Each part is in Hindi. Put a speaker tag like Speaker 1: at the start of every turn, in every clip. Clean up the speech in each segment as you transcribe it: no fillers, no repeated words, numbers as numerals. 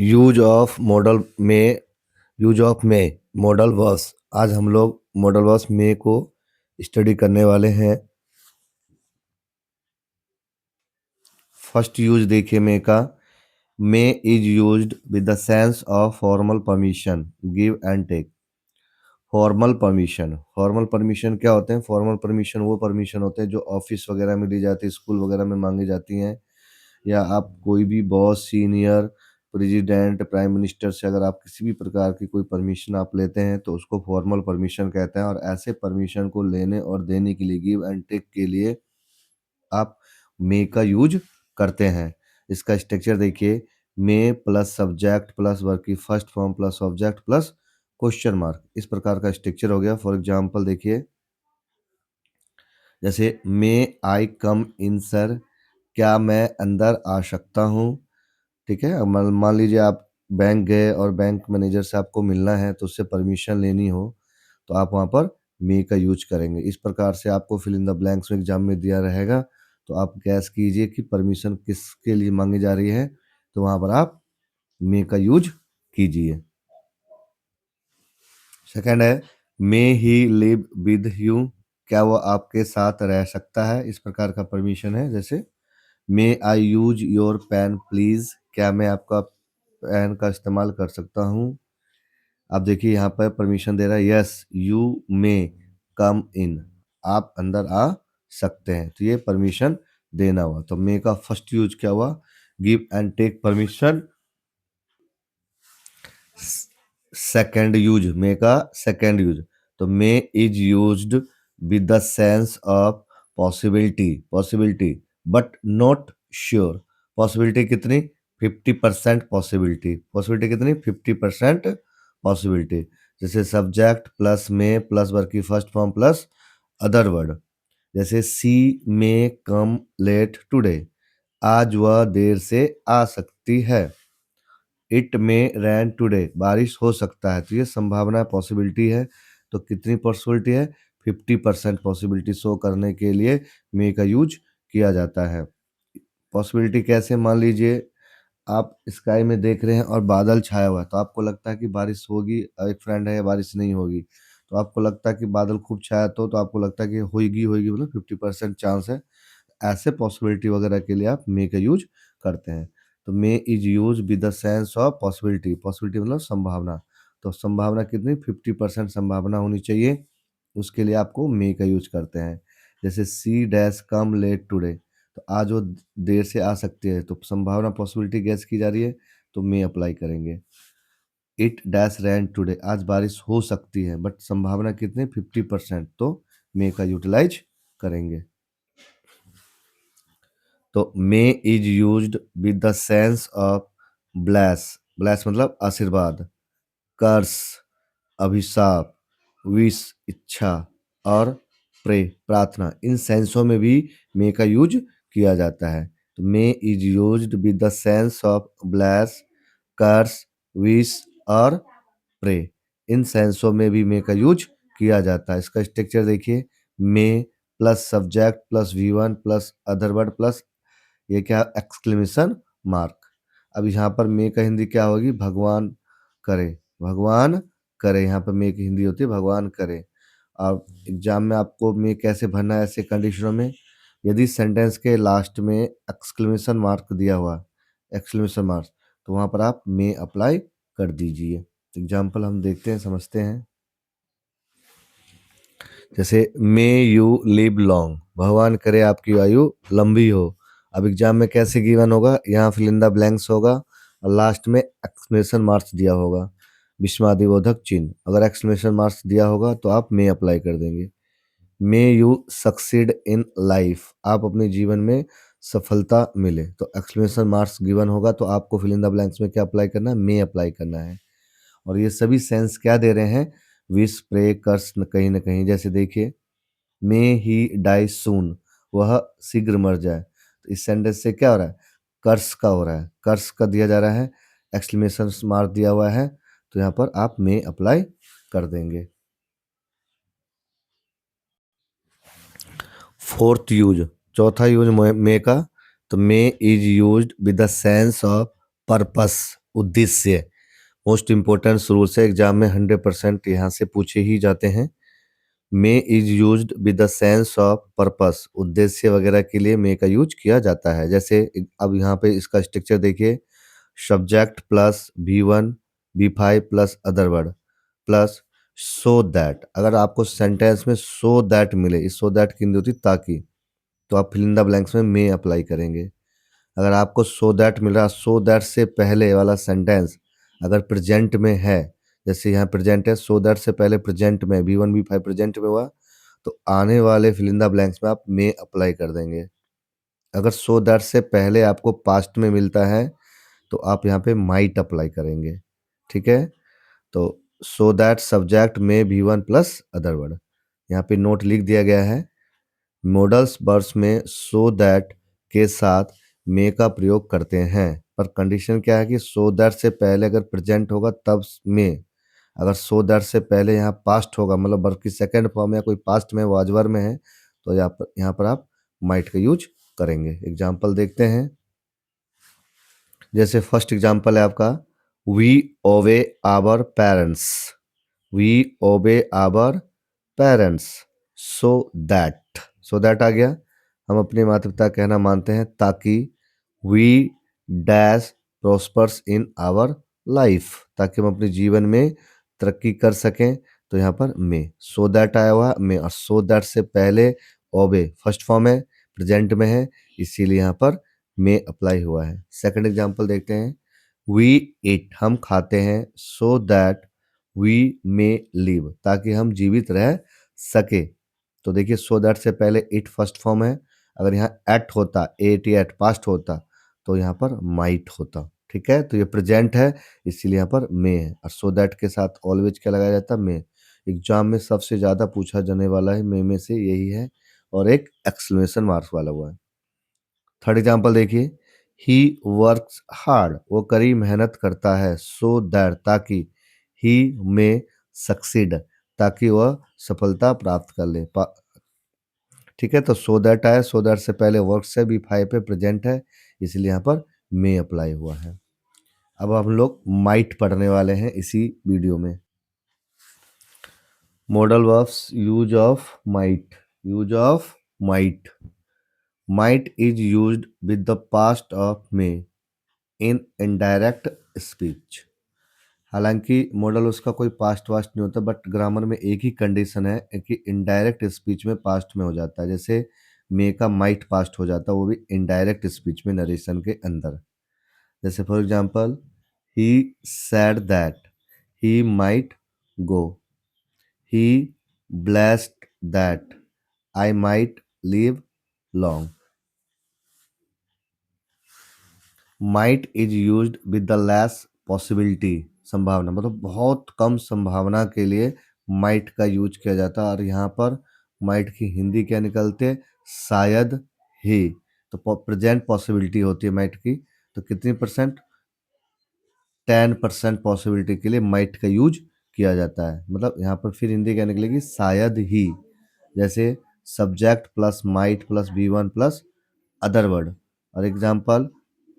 Speaker 1: Use of May modal verbs. आज हम लोग मॉडल वर्ब्स मे को स्टडी करने वाले हैं। फर्स्ट यूज देखिए मे का। May is used with the sense of formal permission, give and take. Formal permission क्या होते हैं? फॉर्मल परमिशन वो परमिशन होते हैं जो ऑफिस वगैरह में दी जाती है, स्कूल वगैरह में मांगी जाती हैं, या आप कोई भी boss, senior, president, prime minister से अगर आप किसी भी प्रकार की कोई परमिशन आप लेते हैं तो उसको फॉर्मल परमिशन कहते हैं। और ऐसे परमिशन को लेने और देने के लिए, गिव एंड टेक के लिए, आप मे का यूज करते हैं। इसका स्ट्रक्चर देखिए, may plus subject plus verb की first form plus object plus question mark, इस प्रकार का स्ट्रक्चर हो गया। फॉर एग्जाम्पल देखिए, जैसे मे आई कम इन सर, क्या मैं अंदर आ सकता हूँ? ठीक है। अब मान लीजिए आप बैंक गए और बैंक मैनेजर से आपको मिलना है, तो उससे परमिशन लेनी हो, तो आप वहाँ पर मे का यूज करेंगे। इस प्रकार से आपको फिल इन द ब्लैंक्स में एग्जाम में दिया रहेगा, तो आप गैस कीजिए कि परमिशन किसके लिए मांगी जा रही है, तो वहाँ पर आप मे का यूज कीजिए। सेकंड है, मे ही लिव विद यू, क्या वो आपके साथ रह सकता है? इस प्रकार का परमिशन है। जैसे मे आई यूज योर पेन प्लीज, क्या मैं आपका पेन का इस्तेमाल कर सकता हूँ? आप देखिए यहाँ पर परमिशन दे रहा है, यस यू मे कम इन, आप अंदर आ सकते हैं, तो ये परमिशन देना हुआ। तो मे का फर्स्ट यूज क्या हुआ? Give and take permission. Second use, may का सेकंड यूज, तो may is used with the sense of possibility but not sure. Possibility कितनी? 50% पॉसिबिलिटी कितनी? 50% पॉसिबिलिटी। जैसे subject plus may plus verb की first form plus other word. जैसे सी मे कम लेट टुडे, आज वह देर से आ सकती है। इट मे रैन टुडे, बारिश हो सकता है। तो ये संभावना पॉसिबिलिटी है। तो कितनी पॉसिबिलिटी है? 50% पॉसिबिलिटी शो करने के लिए मे का यूज किया जाता है। पॉसिबिलिटी कैसे? मान लीजिए आप स्काई में देख रहे हैं और बादल छाया हुआ है, तो आपको लगता है कि बारिश होगी। एक फ्रेंड है, बारिश नहीं होगी, तो आपको लगता है कि बादल खूब छाया, तो आपको लगता है कि होगी, मतलब 50% चांस है। ऐसे पॉसिबिलिटी वगैरह के लिए आप मे का यूज करते हैं। तो may is use with the sense of possibility मतलब संभावना। तो संभावना कितनी? 50% संभावना होनी चाहिए, उसके लिए आपको मे का यूज करते हैं। जैसे सी डैश कम लेट टुडे, तो आज वो देर से आ सकती है, तो संभावना पॉसिबिलिटी गैस की जा रही है, तो मे अप्लाई करेंगे। इट डैश रैन टुडे, आज बारिश हो सकती है, बट संभावना कितनी? 50%, तो मे का यूटिलाइज करेंगे। तो may is used with the sense of bless मतलब आशीर्वाद, कर्स अभिशाप, विश इच्छा, और प्रे प्रार्थना, इन सेंसों में भी मे का यूज किया जाता है। तो may is used with the sense of bless, curse, wish और प्रे, इन सेंसों में भी मे का यूज किया जाता है। इसका स्ट्रक्चर देखिए, may plus subject plus V1 plus other word plus ये क्या? Exclamation mark. अब यहाँ पर मे का हिंदी क्या होगी? भगवान करे, भगवान करे, यहाँ पर मे की हिंदी होती है भगवान करे। और एग्जाम में आपको मे कैसे भरना है ऐसे कंडीशनों में? यदि सेंटेंस के लास्ट में एक्सक्लेमेशन मार्क दिया हुआ, एक्सक्लेमेशन मार्क, तो वहाँ पर आप मे अप्लाई कर दीजिए। एग्जाम्पल हम देखते हैं, समझते हैं। जैसे मे यू लिव लॉन्ग, भगवान करे आपकी आयु लंबी हो। अब एग्जाम में कैसे गिवन होगा? यहाँ फिल इन द ब्लैंक्स होगा और लास्ट में एक्सक्लेमेशन मार्क्स दिया होगा, विस्मयादिबोधक चिन्ह। अगर एक्सक्लेमेशन मार्क्स दिया होगा तो आप मे अप्लाई कर देंगे। May you succeed in life, आप अपने जीवन में सफलता मिले, तो एक्सक्लेमेशन मार्क्स गिवन होगा, तो आपको फिल इन द ब्लैंक्स में क्या अप्लाई करना है? मे अप्लाई करना है। और ये सभी सेंस क्या दे रहे हैं? विश, प्रे, कर्स, कहीं ना कहीं। जैसे देखिए, मे ही डाई सून, वह शीघ्र मर जाए, तो इस सेंटेंस से क्या हो रहा है? कर्स का हो रहा है, कर्स का दिया जा रहा है, एक्सक्लेमेशन मार्क दिया हुआ है, तो यहाँ पर आप मे अप्लाई कर देंगे। फोर्थ यूज, चौथा यूज मे का। तो may is used with the sense of purpose, उद्देश्य मोस्ट इम्पोर्टेंट रूल्स है, एग्जाम में 100% यहाँ से पूछे ही जाते हैं। May is used with the sense of purpose, उद्देश्य वगैरह के लिए मे का यूज किया जाता है। जैसे अब यहाँ पे इसका स्ट्रक्चर देखिए, subject plus V1 V5 plus other word plus so that. अगर आपको सेंटेंस में सो दैट मिले, इस सो दैट की हिंदी होती ताकि, तो आप फिल इन द ब्लैंक्स में मे अप्लाई करेंगे। अगर आपको सो दैट मिल रहा, सो दैट से पहले वाला सेंटेंस अगर प्रेजेंट में है, जैसे यहाँ प्रेजेंट है, सो दैट से पहले प्रेजेंट में V1 V5 प्रेजेंट में हुआ, तो आने वाले फिल इन द ब्लैंक्स में आप मे अप्लाई कर देंगे। अगर सो दैट से पहले आपको पास्ट में मिलता है तो आप यहाँ पे माइट अप्लाई करेंगे। ठीक है, तो सो दैट सब्जेक्ट में V1 प्लस अदर वर्ड, यहाँ पे नोट लिख दिया गया है। मॉडल्स वर्ड्स में सो दैट के साथ मे का प्रयोग करते हैं, पर कंडीशन क्या है कि सो दैट से पहले अगर प्रेजेंट होगा तब मे, अगर सो दैट से पहले यहाँ पास्ट होगा, मतलब वर्ब की सेकंड फॉर्म या कोई पास्ट में वाजवर में है, तो यहाँ पर आप माइट का यूज करेंगे। एग्जाम्पल देखते हैं। जैसे फर्स्ट एग्जाम्पल है आपका, we obey our parents, we obey our parents so that आ गया, हम अपने माता पिता का कहना मानते हैं ताकि we dash prospers in our life, ताकि हम अपने जीवन में तरक्की कर सकें, तो यहाँ पर मे, सो दैट आया हुआ मे, और सो दैट से पहले ओबे फर्स्ट फॉर्म है, प्रेजेंट में है, इसीलिए यहाँ पर मे अप्लाई हुआ है। सेकंड एग्जाम्पल देखते हैं। वी ईट, हम खाते हैं, so that we may live, ताकि हम जीवित रह सके। तो देखिए सो दैट से पहले इट फर्स्ट फॉर्म है, अगर यहाँ एट होता, एट या एट पास्ट होता, तो यहाँ पर माइट होता। ठीक है, तो ये प्रेजेंट है इसीलिए यहाँ पर मे है, और सो दैट के साथ ऑलवेज क्या लगाया जाता है, मे। एग्जाम में सबसे ज़्यादा पूछा जाने वाला है मे में से यही है, और एक एक्सक्लेमेशन मार्क्स वाला हुआ है। थर्ड एग्जाम्पल देखिए, ही वर्क्स हार्ड, वो कड़ी मेहनत करता है, सो दैट, ताकि ही में सक्सीड, ताकि वह सफलता प्राप्त कर ले। ठीक है, तो सो दैट आया, सो दैट से पहले वर्क से V5 पे प्रेजेंट है, इसलिए यहाँ पर मे अप्लाई हुआ है। अब हम लोग माइट पढ़ने वाले हैं इसी वीडियो में। Modal verbs use of might, use of might. Might is used with the past of May in indirect speech. हालांकि मॉडल उसका कोई पास्ट वास्ट नहीं होता, बट ग्रामर में एक ही कंडीशन है कि इनडायरेक्ट स्पीच में पास्ट में हो जाता है। जैसे मे का माइट पास्ट हो जाता है, वो भी इनडायरेक्ट स्पीच में, नरेशन के अंदर। जैसे for example, he sad that he might go, he blessed that I might live long. Might is used with the less possibility, संभावना, मतलब बहुत कम संभावना के लिए माइट का यूज किया जाता है, और यहाँ पर माइट की हिंदी क्या निकलते, शायद ही। तो प्रेजेंट पॉसिबिलिटी होती है माइट की, तो कितनी परसेंट, 10% पॉसिबिलिटी के लिए माइट का यूज किया जाता है। मतलब यहाँ पर फिर हिंदी क्या निकलेगी, शायद ही। जैसे subject plus might plus V1 plus other word, और example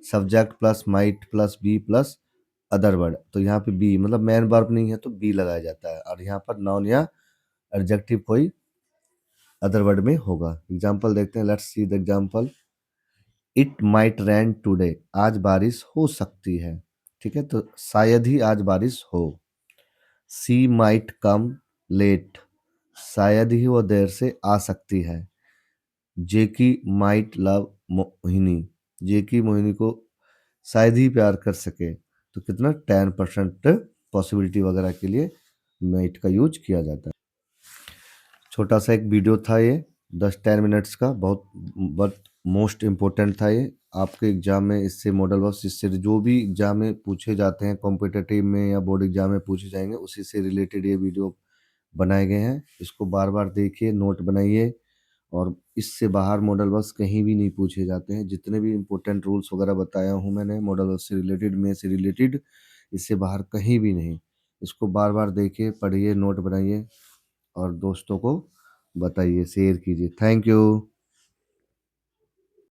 Speaker 1: subject plus might plus be plus other word, तो यहाँ पे बी मतलब मैन वर्ब नहीं है तो बी लगाया जाता है, और यहाँ पर नाउन या एडजेक्टिव कोई अदर वर्ड में होगा। एग्जाम्पल देखते हैं, let's see the example. It might rain today, आज बारिश हो सकती है। ठीक है, तो शायद ही आज बारिश हो। सी माइट कम लेट, शायद ही वो देर से आ सकती है। जेकी माइट लव मोहिनी, जेकी मोहिनी को शायद ही प्यार कर सके, तो कितना 10% पॉसिबिलिटी वगैरह के लिए माइट का यूज किया जाता है। छोटा सा एक वीडियो था ये, 10-10 मिनट्स का, बहुत मोस्ट इम्पोर्टेंट था ये आपके एग्जाम में। इससे मॉडल वर्ब्स, इससे जो भी एग्जाम में पूछे जाते हैं, कॉम्पिटिटिव में या बोर्ड एग्जाम में पूछे जाएंगे, उसी से रिलेटेड ये वीडियो बनाए गए हैं। इसको बार बार देखिए, नोट बनाइए, और इससे बाहर मॉडल वर्ब्स कहीं भी नहीं पूछे जाते हैं। जितने भी इंपॉर्टेंट रूल्स वगैरह बताया हूँ मैंने मॉडल वर्ब्स से रिलेटेड, में से रिलेटेड, इससे बाहर कहीं भी नहीं। इसको बार बार देखिए, पढ़िए, नोट बनाइए, और दोस्तों को बताइए, शेयर कीजिए। Thank you.